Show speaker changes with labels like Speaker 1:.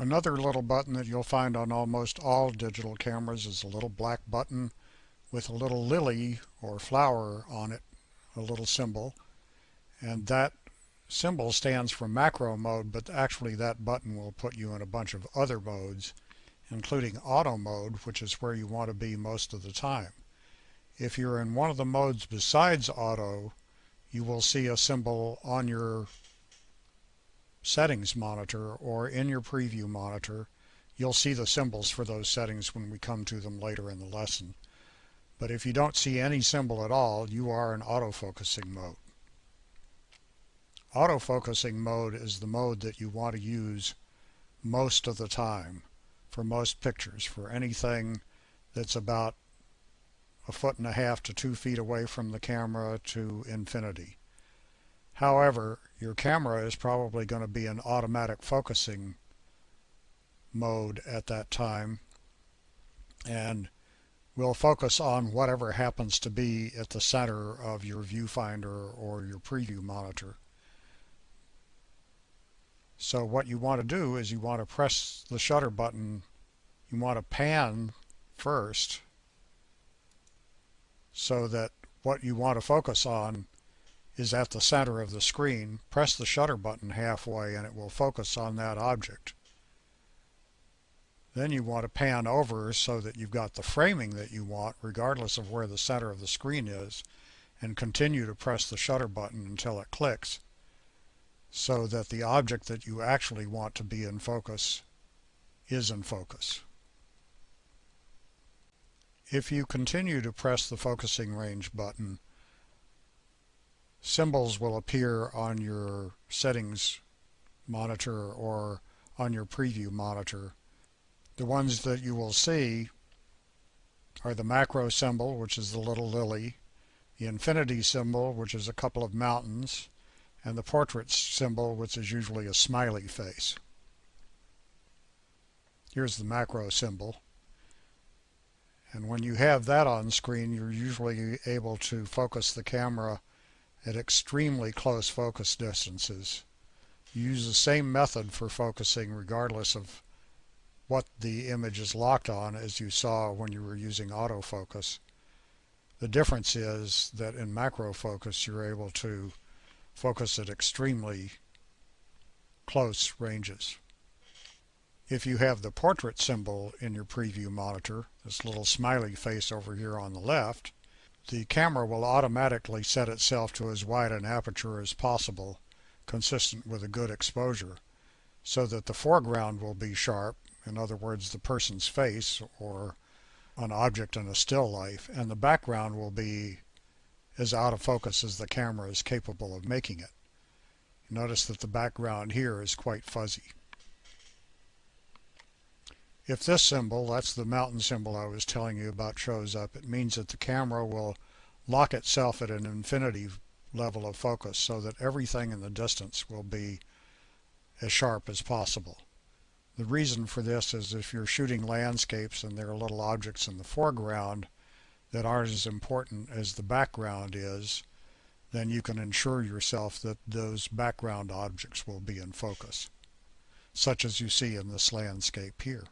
Speaker 1: Another little button that you'll find on almost all digital cameras is a little black button with a little lily or flower on it, a little symbol, and that symbol stands for macro mode, but actually that button will put you in a bunch of other modes, including auto mode, which is where you want to be most of the time. If you're in one of the modes besides auto, you will see a symbol on your settings monitor or in your preview monitor. You'll see the symbols for those settings when we come to them later in the lesson. But if you don't see any symbol at all, you are in autofocusing mode. Autofocusing mode is the mode that you want to use most of the time for most pictures, for anything that's about 1.5 to 2 feet away from the camera to infinity. However, your camera is probably going to be in automatic focusing mode at that time, and will focus on whatever happens to be at the center of your viewfinder or your preview monitor. So what you want to do is you want to press the shutter button. You want to pan first so that what you want to focus on is at the center of the screen. Press the shutter button halfway and it will focus on that object. Then you want to pan over so that you've got the framing that you want regardless of where the center of the screen is, and continue to press the shutter button until it clicks so that the object that you actually want to be in focus is in focus. If you continue to press the focusing range button, symbols will appear on your settings monitor or on your preview monitor. The ones that you will see are the macro symbol, which is the little lily, the infinity symbol, which is a couple of mountains, and the portrait symbol, which is usually a smiley face. Here's the macro symbol. And when you have that on screen, you're usually able to focus the camera at extremely close focus distances. You use the same method for focusing regardless of what the image is locked on as you saw when you were using autofocus. The difference is that in macro focus you're able to focus at extremely close ranges. If you have the portrait symbol in your preview monitor, this little smiley face over here on the left, the camera will automatically set itself to as wide an aperture as possible, consistent with a good exposure, so that the foreground will be sharp, in other words the person's face or an object in a still life, and the background will be as out of focus as the camera is capable of making it. Notice that the background here is quite fuzzy. If this symbol, that's the mountain symbol I was telling you about, shows up, it means that the camera will lock itself at an infinity level of focus so that everything in the distance will be as sharp as possible. The reason for this is if you're shooting landscapes and there are little objects in the foreground that aren't as important as the background is, then you can ensure yourself that those background objects will be in focus, such as you see in this landscape here.